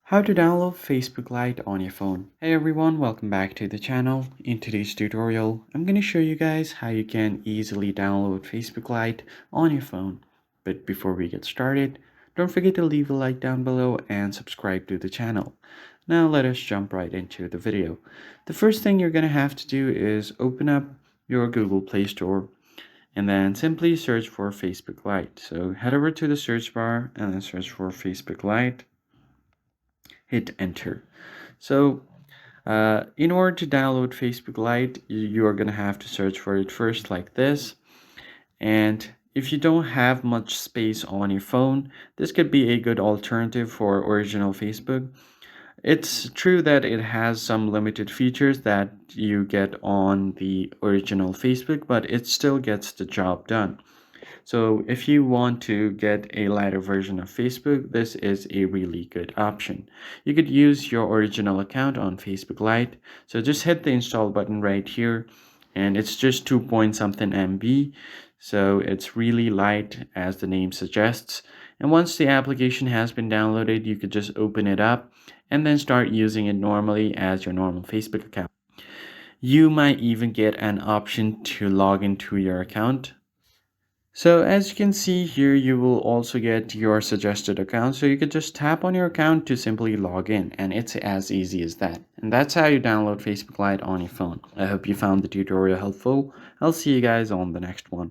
How to download Facebook Lite on your phone. Hey everyone, welcome back to the channel. In today's tutorial, I'm going to show you guys how you can easily download Facebook Lite on your phone. But before we get started, don't forget to leave a like down below and subscribe to the channel. Now let us jump right into the video. The first thing you're going to have to do is open up your Google Play Store and then simply search for Facebook Lite. So head over to the search bar and then search for Facebook Lite. Hit enter. So in order to download Facebook Lite, you are going to have to search for it first like this. And if you don't have much space on your phone, this could be a good alternative for original Facebook. It's true that it has some limited features that you get on the original Facebook, but it still gets the job done. So if you want to get a lighter version of Facebook, this is a really good option. You could use your original account on Facebook Lite. So just hit the install button right here, and it's just 2 point something MB. So it's really light as the name suggests. And once the application has been downloaded, you could just open it up and then start using it normally as your normal Facebook account. You might even get an option to log into your account. So as you can see here, you will also get your suggested account. So you could just tap on your account to simply log in, and it's as easy as that. And that's how you download Facebook Lite on your phone. I hope you found the tutorial helpful. I'll see you guys on the next one.